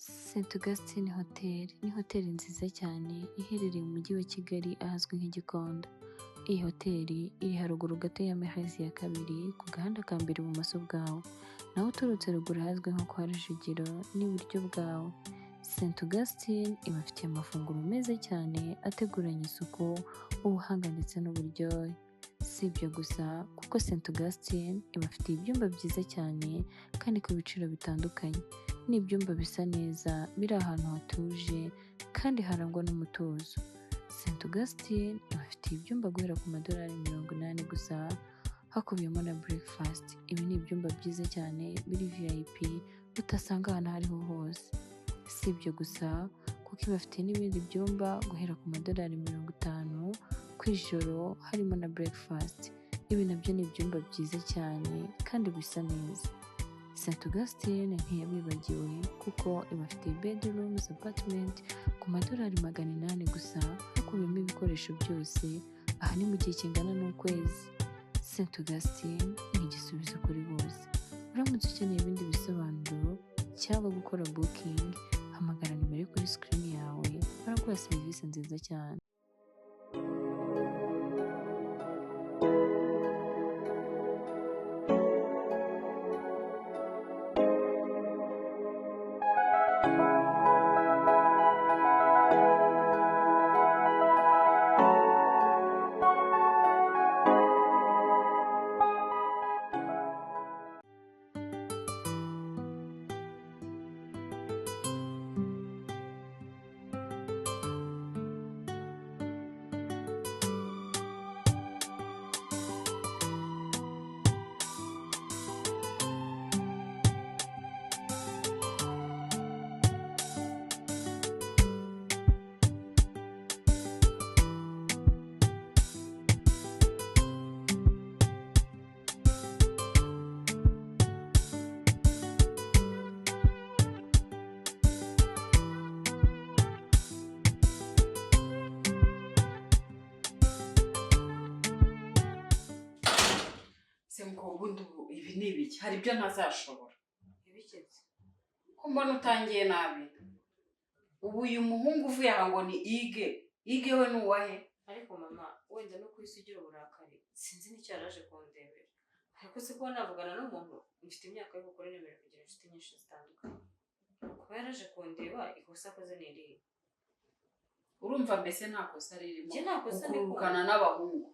S02 ni hoteli nziza cyane iherereye mu mujyi wa Kigali ahazwi nk'Igikondo. Iyi hoteli iri haruguru gato y'Amahezi ya kabiri ku gahanda ka mbere ibumoso bwawe, naho uturutse ruguru ahazwi nko kwa Rujugiro n'iburyo bwawe. S02 ibafitiye amafunguro meza cyane ateguranye isuku, ubuhanga ndetse n'uburyohe. Si ibyo gusa kuko S02 ibafitiye ibyumba byiza cyane kandi ku biciro bitandukanye. Ni ibyumba bisa neza, biri ahantu hatuje kandi harangwa n'umutuzo. S02 ibafitiye ibyumba guhera ku $80 gusa, hakubiyemo na breakfast. Ibi ni ibyumba byiza cyane biri VIP utasanga ahantu aho ariho hose. Si ibyo gusa kuko ibafitiye n'ibindi byumba guhera ku $50 ku ijoro harimo na breakfast. Ibi nabyo ni ibyumba byiza cyane kandi bisa neza. S02 ntiyabibagiwe kuko ibafitiye bedrooms apartment ku $800 gusa, hakubiyemo ibikoresho byose. Aha ni mu gihe kingana n'ukwezi. S02 ni igisubizo kuri bose. Uramutse ukeneye ibindi bisobanuro cyangwa gukora booking, hamagara nimero iri kuri screen yawe, baraguha serivisi nziza cyane. Ubundi ibi ni ibiki? Hari ibyo ntazashobora. Ibiketse ko mbona utangiye nabi. Ubu uyu muhungu uvuye aha ngo ni Hygue we nuwahe? Ariko mama, wenda no kwisugira uburakari sinzi n'icyo yaraje kundebera. Ariko se ko navugana n'umuntu mfite imyaka yo gukora n'ibintu kugira inshuti nyinshi zitandukanye. Kuba yaraje kundeba ikosa akoze ni irihe? Urumva mbese nta kosa ririmo? Njye nta kosa ndi kurukana n'abahungu.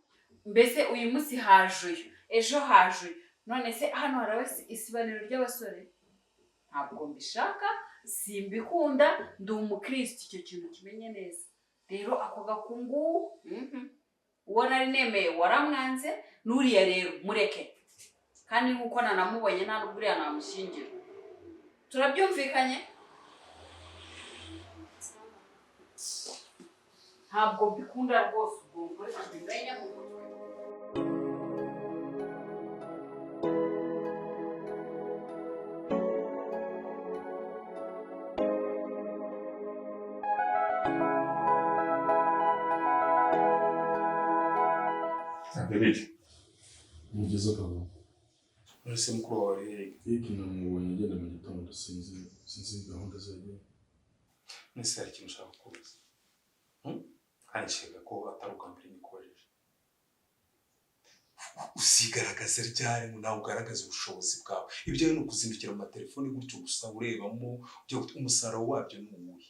Mbese uyu munsi hajuye, ejo hajuye. None se hano harawe isibaniro ry'abasore? Ntabwo mbishaka, simbikunda, ndi umukristo, icyo kintu kimenye neza. Rero ako gakungu, uwo nari nemeye waramwanze, n'uriya rero mureke. Kandi nkuko nanamubonye nta n'ubwo uriya namushyingira. Turabyumvikanye? Ntabwo mbikunda rwose ubwo ngore kubimenya mu mutwe. Bibiri. Ni byiza kabo. Uretse mukuru wawe Hygue namubonye agenda mu gitondo, sinzi gahunda zagiye. Nese hari ikintu ushaka kubaza? Hanshega ko atari ukambere nikojeje. Usigaragaza ryari ngo nawe ugaragaza ubushobozi bwawe. Ibyo ni ukuzindukira mu telefone gutyo gusa urebamo umusaruro wabyo ni uwuhe.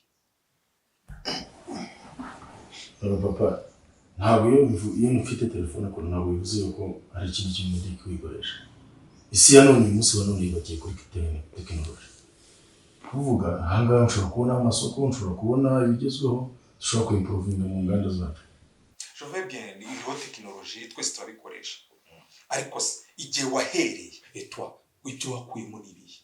Papa, ntabwo iyo mufite telefone ko ntabwo bivuze ko hari ikindi kintu muri kwikoresha. Isi ya none uyu munsi wa none yibagiye kuri tekinoloji. Kuvuga ahangaha nshobora kubona amasoko, nshobora kubona ibigezweho, dushobora kuimprovinga mu nganda zacu. Je veux bien, iriho tekinoloji twese turabikoresha. Ariko igihe wahereye etwa ibyo wakuyemo nibiye.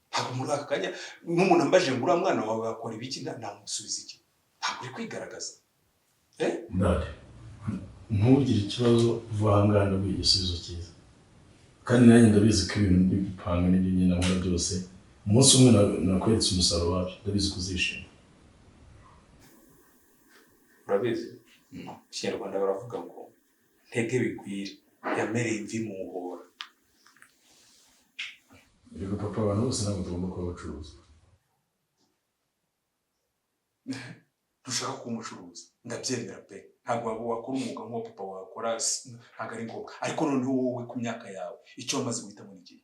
Ntabwo muri aka kanya n'umuntu ambaje ngo uriya mwana wawe akora ibiki namusubiza iki. Ntabwo uri kwigaragaza. Ndade, ntugire ikibazo vuba ahangaha ndaguha igisubizo cyiza. Kandi nanjye ndabizi ko ibintu ndi gupanga n'ibyo nyine nkora byose, umunsi umwe nakweretse umusaruro wabyo, ndabizi kuzishima. Urabizi? Ikinyarwanda baravuga ngo ntege bigwire, yamereye imvi mu muhora. Yego papa, abantu bose ntabwo tugomba kuba abacuruzi. dushaka kuba umucuruzi ndabyemera pe ntabwo waba wakora umwuga nk'uwo papa wakora ntabwo ari ngombwa ariko noneho wowe ku myaka yawe icyo wamaze guhitamo ni igihe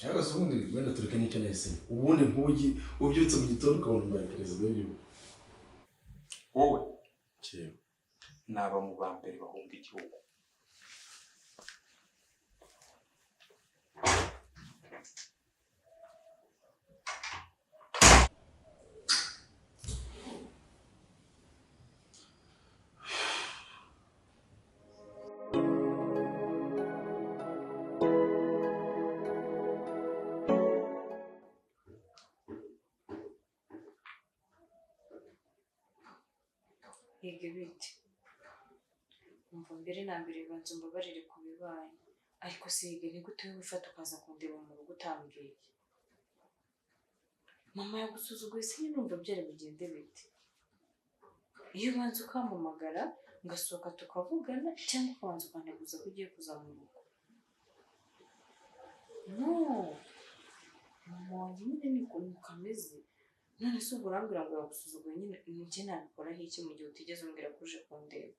ariko se ubundi wenda tureke n'icyo nese ubundi nk'ugi ubyutse mu gitondo ukabona umbaye perezida w'igihugu wowe naba mu ba mbere bahunga igihugu Hygue bite umva mbere na mbere banza umbabarire ku bibaye ariko se Hygue ni gute wifata ukaza kundeba mu rugo utambwiye mama yagusuzuguye se numva byari bigende bite iyo ubanza ukampamagara ngasohoka tukavugana cyangwa ukabanza ukanteguza ko ugiye kuza mu rugo no mama wanjye nyine ni ukuntu kameze none se ubwo urambwira ngo yagusuzuguye nyine njye nabikoraho iki mu gihe utigeze umbwira ko uje kundeba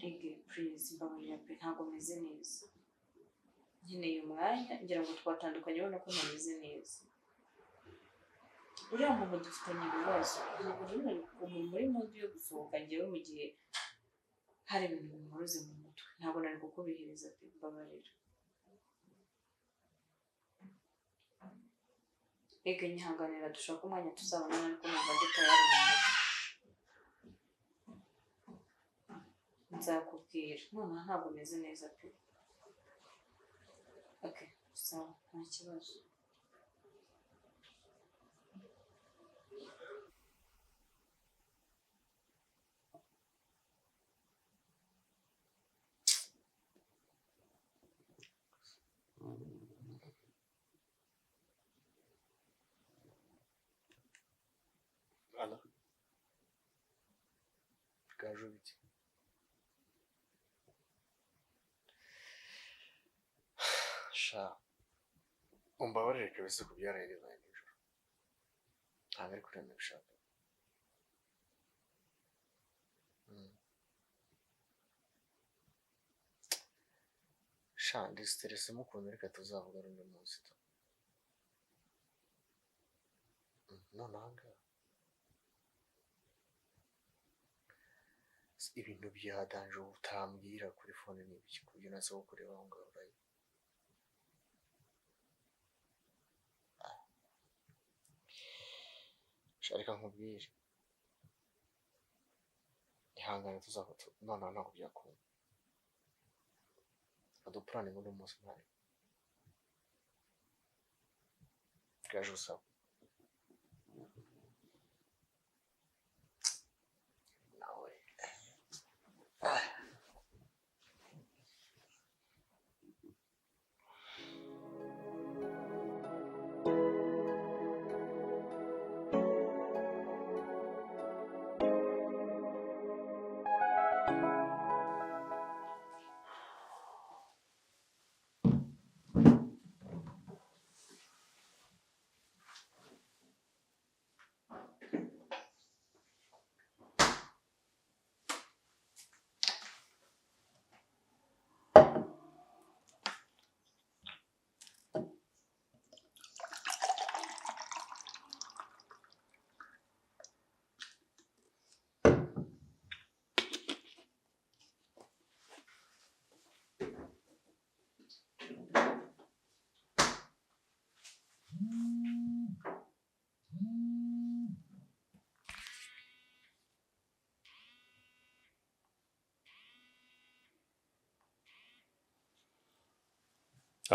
Hygue please mbabarira pe ntabwo meze neza nkeneye umwanya ngira ngo twatandukanye ubona ko ntameze neza uriya muntu dufitanye ibibazo ntabwo rero umuntu muri mundi yo gusohoka ngewe mu gihe hari ibintu bimuroze mu mutwe ntabwo nari kukubihereza pe mbabarira Hygue nyihanganira dushaka umwanya tuzabonana ariko numva dutayari mu mutwe nzakubwira noneho ntabwo meze neza pe okay sawa nta kibazo Ana. Bwaje biki? Sha. Umbabarire kabisa ku byaraye bibaye nijoro. Ntabwo ari kurema bishaka. Sha ndi stress mukuntu reka tuzavuga rundi munsi to. Nonanga. Ibintu byadanje utambwira kuri phone n'ibiki kubyo nazo kureba aho ngaho uraye. Sharika nkubwire. Ihangane tuzavuga none ntabwo byakunda. Adupurane muri umunsi ntari. Bwaje usaba.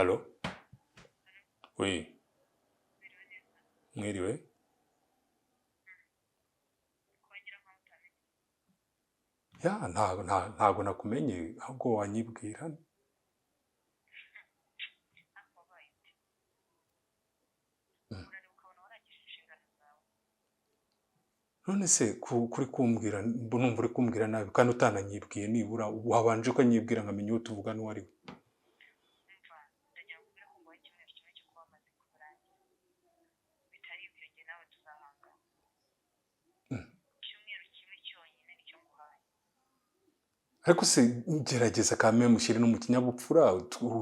Allô? Oui. Mwiriwe? Ya, ntago nakumenye ahubwo wanyibwira. None se kuri kumbwira numva uri kumbwira nabi kandi utananyibwiye nibura wabanje ko nyibwira nkamenya uwo tuvuga n'uwo ari we. ariko se gerageza kamwe mushyire no mu kinyabupfura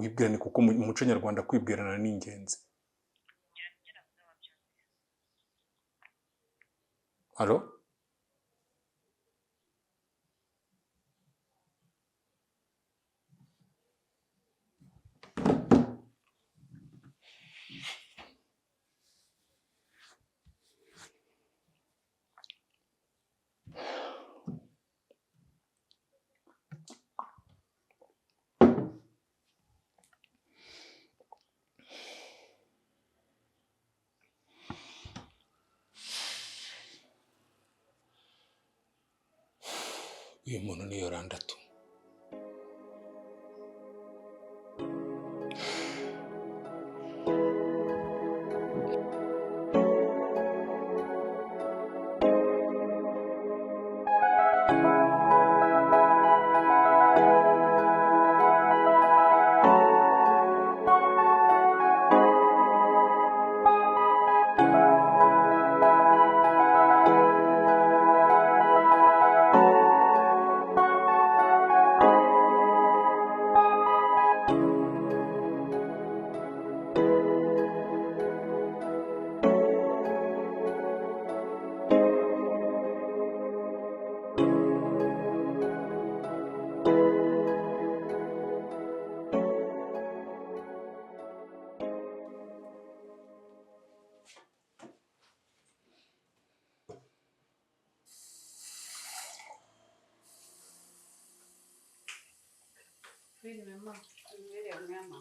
wibwirane kuko mu muco nyarwanda kwibwirana ni ingenzi. Alo? Uyu muntu ni Rwanda tu. Mwiriwe mama.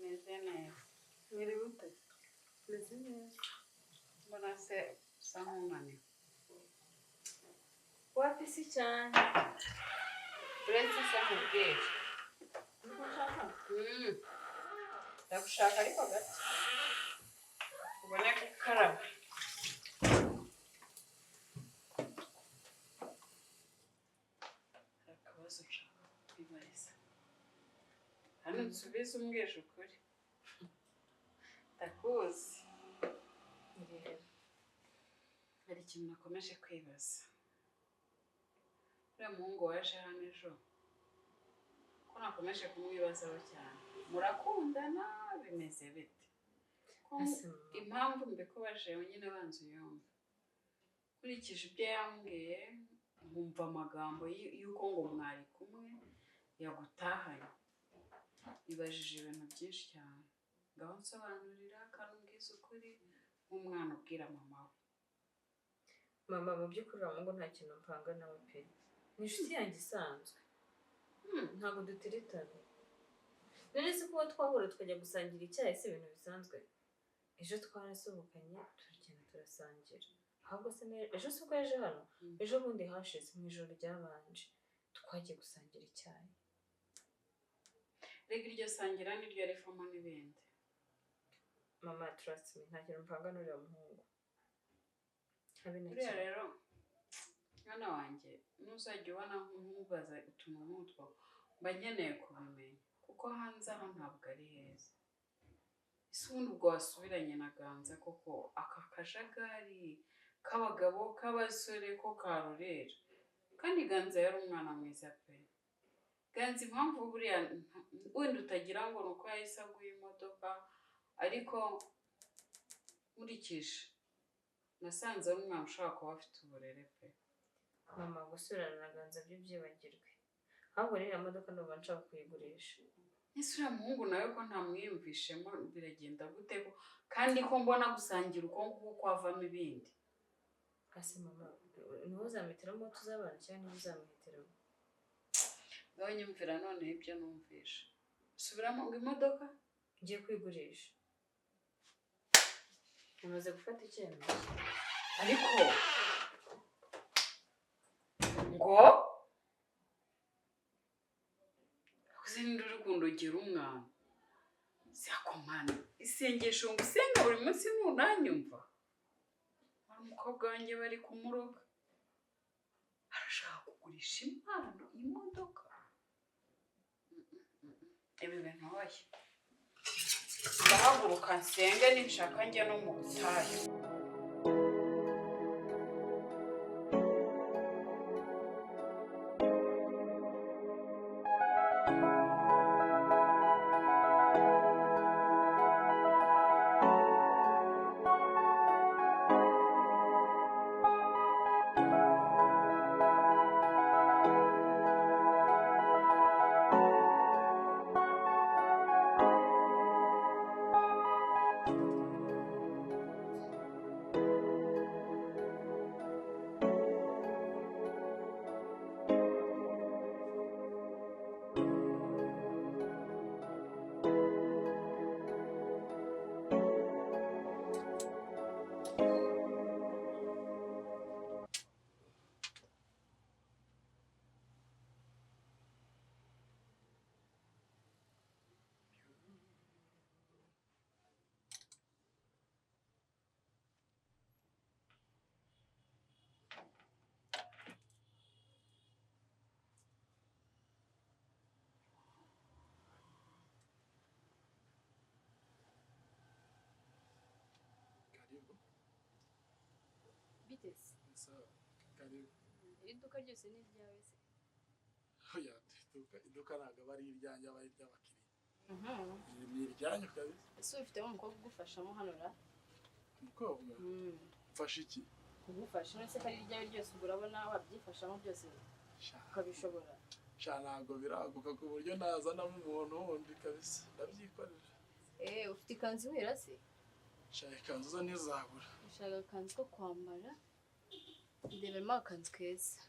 Meze neza. Mwiriwe ute? Meze neza. Mbona se usa nk'unaniwe. Wapi si cyane? Uretse se nkubwire. Ndagushaka ariko gato. Ubone gukaraba. Akabazo nshaka kwibariza. Hano nsubize umbwije ukuri. Ndakuzi. Hari ikintu nakomeje kwibaza. Uriya muhungu waje hano ejo ko nakomeje kumwibazaho cyane. Murakundana bimeze bite? Impamvu mbikubaje nyine banze uyumva. Kurikije ibyo yambwiye nkumva amagambo y'uko ngo mwari kumwe yagutahanye. Ibajije ibintu byinshi cyane. Ngaho nsobanurira kandi umbwiza ukuri nk'umwana ubwira mama we. Mama mu by'ukuri ngo nta kintu mpanga nawe pe. Ni inshuti yanjye isanzwe. Ntabwo duteretana. None se kuba twahura tukajya gusangira icyayi si ibintu bisanzwe. Ejo twarasohokanye turagenda turasangira. Ahubwo se ejo si ubwo yaje hano? Ejo bundi hashize mu ijoro ryabanje twagiye gusangira icyayi. Rega iryo sangira niryo rifamo n'ibindi. Mama trust me nta kintu mpanga n'uriya muhungu. Uriya rero mwana wanjye ntuzajya ubona nk'umubaza utuntu nk'utwo mba nkeneye kubimenya kuko hanze aha ntabwo ari heza. Ese ubundi ubwo wasubiranye na Ganza koko aka kajagari k'abagabo k'abasore ko karorera kandi Ganza yari umwana mwiza pe. Ganza impamvu buriya wenda utagira ngo ni uko yahise aguha imodoka ariko nkurikije nasanze ari umwana ushobora kuba afite uburere pe. Mama gusubirana na Ganza byo byibagirwe. Ahubwo rero modoka ndumva nshaka kuyigurisha. Ese uriya muhungu nawe ko ntamwiyumvishemo biragenda gute ko kandi ko mbona gusangira uko nguko kwavamo ibindi. Ase mama niho uzamuhitiramo tuzabana cyangwa niho uzamuhitiramo? Ngaho nyumvira none ibyo numvisha. Subiramo ngo imodoka ngiye kwigurisha. Umaze gufata icyemezo ariko ngo uzindi urukundo ugira umwana siyakomana isengesho ngo usenga buri munsi ntunanyumva. Hari umukobwa wanjye bari kumuroga arashaka kugurisha impano imodoka. Ibi bintu hoye ndahaguruka nsenge ninshaka njya no mu butayu. biteze Sawa. Karibu. iri duka ryose ni iryawe se Oya, iduka ntabwo aba ari iryanjye, aba ari iry'abakiriya. Ni iryanyu kabisa. ese ufitemo umukobwa ugufashamo hano ra Umukobwa? Mfashe iki? kugufasha none se ko ari iryawe ryose ubwo urabona wabyifashamo byose ukabishobora Ntabwo biraguka ku buryo nazanamo umuntu wundi kabisa, ndabyikorera. ufite ikanzu wera se Ikanzu zo ntizabura. ushaka akanzu ko kwambara ndebemo akanzu keza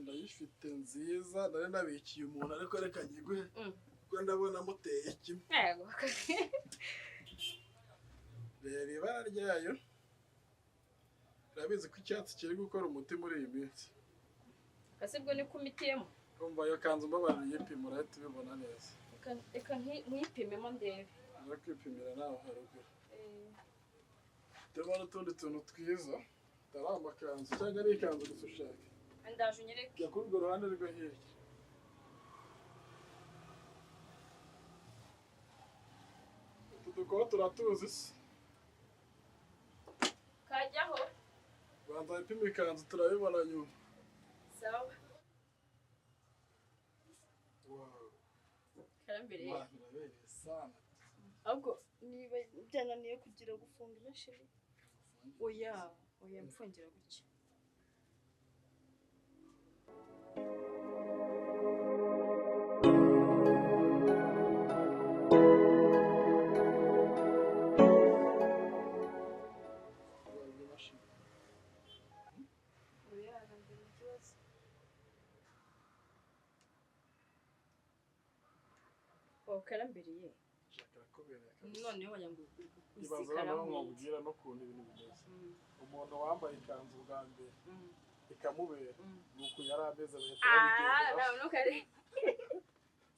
Ndayifite nziza, nari nabikiye umuntu ariko reka nyiguhe kuko ndabona muteye kimwe. Reba ibara ryayo, urabizi ko icyatsi kiri gukora umuti muri iyi minsi. ese bwo ni kumitiyemo Urumva iyo kanzu mbabarira ipima urahita ubibona neza. reka nkipimemo ndebe Uza kwipimira nawe haruguru. Turimo n'utundi tuntu twiza, tutari amakanzu cyangwa ari ikanzu gusa ushaka. ndaje unyereke Jya kuri urwo ruhande rwo hirya. Utu dukora turatuzi se. kajyaho Rwanda ipima ikanzu turabibona nyuma. sawa Wow. karambere Birabereye sana. ahubwo niba byananiye kugira gufunga imashini oya mfungira gutya karambiriye noneho wajya ngo ibaza nawe mwabwira no kuntu ibintu bimeze. Umuntu wambaye ikanzu bwa mbere ikamubera nuko yari ameze leta nawe ntukare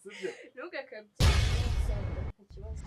sibyo ntugakabye nta kibazo